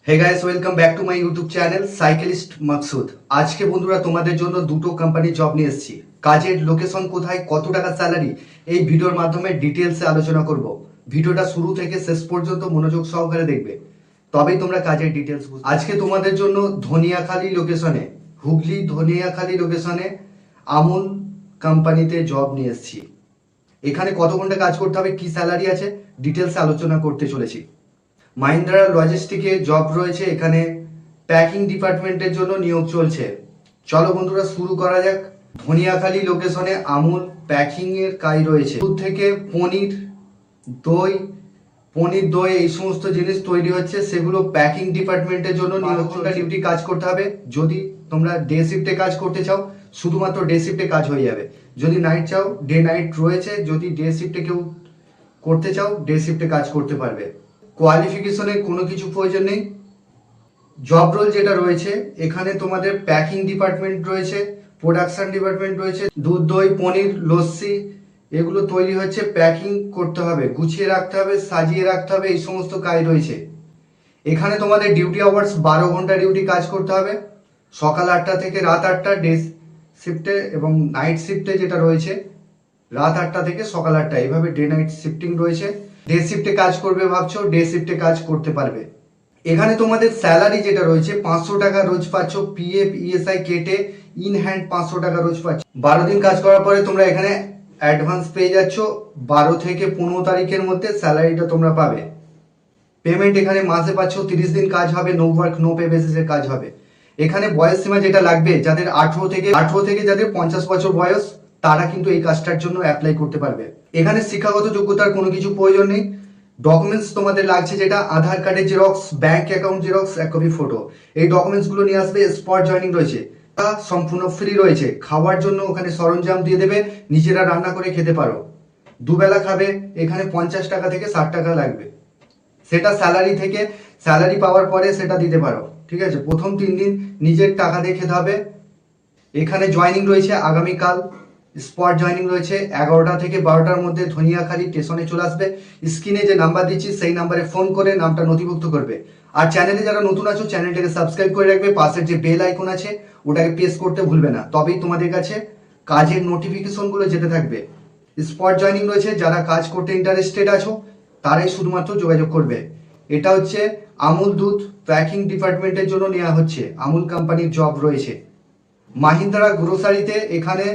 Hey guys, welcome back to my YouTube channel cyclist Maksud. আজকে বন্ধুরা তোমাদের জন্য দুটো কোম্পানি জব নিয়ে এসেছি। কাজের লোকেশন কোথায়, কত টাকা স্যালারি, এই ভিডিওর মাধ্যমে ডিটেলসে আলোচনা করব। ভিডিওটা শুরু থেকে শেষ পর্যন্ত মনোযোগ সহকারে দেখবে, তবেই তোমরা কাজের ডিটেলস বুঝবে। আজকে তোমাদের জন্য ধনিয়াখালী লোকেশনে, হুগলি ধনিয়াখালী লোকেশনে আমুল কোম্পানিতে জব নিয়ে এসেছি। এখানে কত ঘন্টা কাজ করতে হবে, কি স্যালারি আছে, ডিটেলসে আলোচনা করতে চলেছি। মাহিন্দ্রা লজিস্টিকে জব রয়েছে, এখানে প্যাকিং ডিপার্টমেন্টের জন্য নিয়োগ চলছে। চলো বন্ধুরা শুরু করা যাক। ধনিয়াখালী লোকেশনে আমুল প্যাকিং এর কাজ রয়েছে। দুধ থেকে দই পনির দই এই সমস্ত জিনিস তৈরি হচ্ছে, সেগুলো প্যাকিং ডিপার্টমেন্টের জন্য নিয়োগ চলছে। ডিউটি কাজ করতে হবে। যদি তোমরা ডে শিফটে কাজ করতে চাও, শুধুমাত্র ডে শিফটে কাজ হয়ে যাবে। যদি নাইট চাও, ডে নাইট রয়েছে। যদি ডে শিফটে কেউ করতে চাও, ডে শিফটে কাজ করতে পারবে। কোয়ালিফিকেশনের কোনো কিছু প্রয়োজন নেই। জব রোল যেটা রয়েছে, এখানে তোমাদের প্যাকিং ডিপার্টমেন্ট রয়েছে, প্রোডাকশন ডিপার্টমেন্ট রয়েছে। দুধ দই পনির লস্যি এগুলো তৈরি হচ্ছে, প্যাকিং করতে হবে, গুছিয়ে রাখতে হবে, সাজিয়ে রাখতে হবে, এই সমস্ত কাজ রয়েছে। এখানে তোমাদের ডিউটি আওয়ার্স 12 ঘন্টা ডিউটি কাজ করতে হবে, সকাল 8টা থেকে রাত 8টা ডে শিফটে, এবং নাইট শিফটে যেটা রয়েছে রাত 8টা থেকে সকাল 8টা, এইভাবে ডে নাইট শিফটিং রয়েছে। ডে শিফটে কাজ করবে ভাবছো, ডে শিফটে কাজ করতে পারবে। এখানে তোমাদের স্যালারি যেটা রয়েছে 500 টাকা রোজ পাচ্ছ, পিএফ ইএসআই কেটে ইন হ্যান্ড 500 টাকা রোজ পাচ্ছ। 12 দিন কাজ করার পরে তোমরা এখানে অ্যাডভান্স পেয়ে যাচ্ছ। 12 থেকে 15 তারিখের মধ্যে স্যালারিটা তোমরা পাবে। পেমেন্ট এখানে মাসে পাচ্ছ। 30 দিন কাজ হবে, নো ওয়ার্ক নো পে বেসিসে কাজ হবে। এখানে বয়স সীমা যেটা লাগবে, যাদের 18 থেকে যাদের 50 বছর বয়স, তারা কিন্তু এই কাজটার জন্য অ্যাপ্লাই করতে পারবে। এখানে শিক্ষাগত যোগ্যতার কোনো কিছু প্রয়োজন নেই। ডকুমেন্টস তোমাদের লাগছে যেটা আধার কার্ডের জেরক্স, ব্যাংক অ্যাকাউন্ট জেরক্স, এক কপি ফটো, এই ডকুমেন্টসগুলো নিয়ে আসবে। স্পট জয়নিং রয়েছে, সম্পূর্ণ ফ্রি রয়েছে। খাওয়ার জন্য ওখানে সরঞ্জাম দিয়ে দেবে, নিজেরা রান্না করে খেতে পারো। দুবেলা খাবে। এখানে 50 টাকা থেকে 60 টাকা লাগবে, সেটা স্যালারি থেকে, স্যালারি পাওয়ার পরে সেটা দিতে পারো। ঠিক আছে, প্রথম 3 দিন নিজের টাকা দিয়ে খেতে হবে। এখানে জয়নিং রয়েছে আগামীকাল। স্পট জয়নিং রয়েছে 11টা থেকে 12টার মধ্যে। ধনিয়াখালী স্টেশনে চলে আসবে। স্ক্রিনে যে নাম্বার দিচ্ছি সেই নাম্বারে ফোন করে নামটা নথিভুক্ত করবে। আর চ্যানেলে যারা নতুন আছো, চ্যানেলটাকে সাবস্ক্রাইব করে রাখবে। পাশের যে বেল আইকন আছে ওটাকে প্রেস করতে ভুলবে না, তবেই তোমাদের কাছে কাজের নোটিফিকেশনগুলো যেতে থাকবে। স্পট জয়নিং রয়েছে, যারা কাজ করতে ইন্টারেস্টেড আছো তারাই শুধুমাত্র যোগাযোগ করবে। এটা হচ্ছে আমুল দুধ প্যাকিং ডিপার্টমেন্টের জন্য নেওয়া হচ্ছে, আমুল কোম্পানির জব রয়েছে। মাহিন্দ্রা গ্রোসারিতে এখানে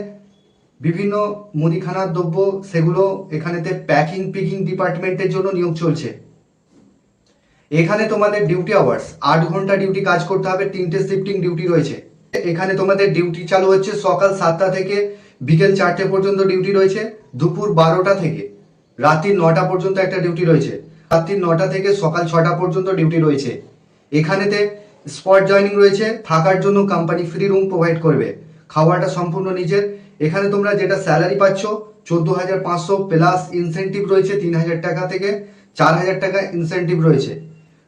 বিভিন্ন মুদিখানার দ্রব্য, সেগুলো এখানেতে প্যাকিং পিকিং ডিপার্টমেন্টের জন্য নিয়োগ চলছে। এখানে তোমাদের ডিউটি আওয়ার্স 8 ঘন্টা ডিউটি কাজ করতে হবে, 3টে শিফটিং ডিউটি রয়েছে। এখানে তোমাদের ডিউটি চালু হচ্ছে সকাল 7টা থেকে বিকেল 4টে পর্যন্ত ডিউটি রয়েছে। দুপুর 12টা থেকে রাত্রি 9টা পর্যন্ত একটা ডিউটি রয়েছে। রাত্রি 9টা থেকে সকাল 6টা পর্যন্ত ডিউটি রয়েছে। এখানেতে স্পট জয়নিং রয়েছে, থাকার জন্য কোম্পানি ফ্রি রুম প্রোভাইড করবে, খাওয়াটা সম্পূর্ণ নিজের। এখানে তোমরা যেটা স্যালারি পাচ্ছ 14,500 প্লাস ইনসেন্টিভ রয়েছে 3,000 টাকা থেকে 4,000 টাকা ইনসেন্টিভ রয়েছে।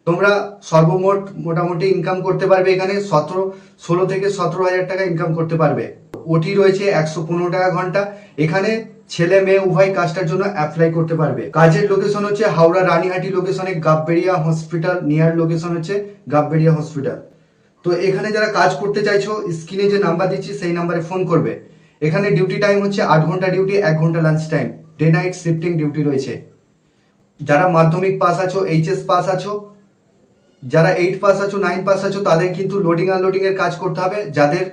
তোমরা সর্বমোট মোটামুটি ইনকাম করতে পারবে এখানে 16 থেকে 17,000 টাকা ইনকাম করতে পারবে। ওটি রয়েছে 115 টাকা ঘন্টা। এখানে ছেলে মেয়ে উভয় কাজটার জন্য অ্যাপ্লাই করতে পারবে। কাজের লোকেশন হচ্ছে হাওড়া রানীহাটি লোকেশনে গাববেড়িয়া হসপিটাল, নিয়ার লোকেশন হচ্ছে গাববেড়িয়া হসপিটাল। তো এখানে যারা কাজ করতে চাইছো, স্ক্রিনে যে নাম্বার দিচ্ছি সেই নাম্বারে ফোন করবে। এখানে ডিউটি টাইম হচ্ছে 8 ঘন্টা ডিউটি, 1 ঘন্টা lunch time. Day night shifting duty রয়েছে। যারা মাধ্যমিক পাস আছো, এইচএস পাস আছো, যারা 8 পাস আছো, 9 পাস আছো, তাদের কিন্তু লোডিং আনলোডিং এর কাজ করতে হবে। যাদের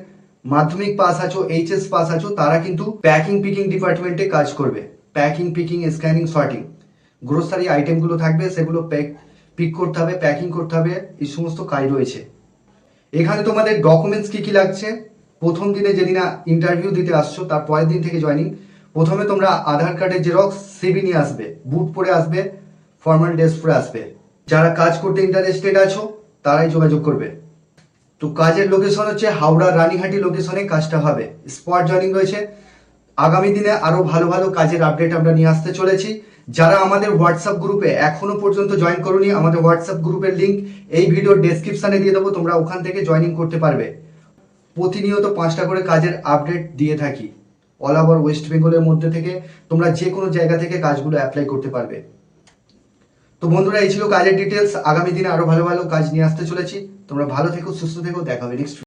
মাধ্যমিক পাস আছো, এইচএস পাস আছো, তারা কিন্তু প্যাকিং পিকিং ডিপার্টমেন্টে কাজ করবে। Packing Peking scanning sorting grocery আইটেমগুলো থাকবে, সেগুলো পিক করতে হবে, প্যাকিং করতে হবে, এই সমস্ত কাজ রয়েছে। এখানে তোমাদের ডকুমেন্টস কি কি লাগছে, প্রথম দিনে যেদিন ইন্টারভিউ দিতে আসছো তার পরের দিন থেকে জয়নিং, প্রথমে তোমরা আধার কার্ডের জেরক্স, সিভি নিয়ে আসবে, বুট পরে আসবে, ফর্মাল ড্রেস পরে আসবে। যারা কাজ করতে ইন্টারেস্টেড আছো তারাই যোগাযোগ করবে। তো কাজের লোকেশন হচ্ছে হাওড়া রানীহাটি লোকেশনে কাজটা হবে। স্পট জয়নিং রয়েছে। আগামী দিনে আরো ভালো ভালো কাজের আপডেট আমরা নিয়ে আসতে চলেছি। যারা আমাদের হোয়াটসঅ্যাপ গ্রুপে এখনো পর্যন্ত জয়েন করোনি, আমাদের হোয়াটসঅ্যাপ গ্রুপের লিংক এই ভিডিওর ডেসক্রিপশনে দিয়ে দেবো, তোমরা ওখান থেকে জয়েনিং করতে পারবে। প্রতিনিয়ত 5টা করে কাজের আপডেট দিয়ে থাকি। অল ওভার ওয়েস্ট বেঙ্গলের মধ্যে থেকে তোমরা যে কোনো জায়গা থেকে কাজগুলো অ্যাপ্লাই করতে পারবে। তো তো বন্ধুরা, এই ছিল কাজের ডিটেলস। আগামী দিনে আরো ভালো ভালো কাজ নিয়ে আসতে চলেছি। তোমরা ভালো থেকো, সুস্থ থেকো, দেখা হবে নেক্সট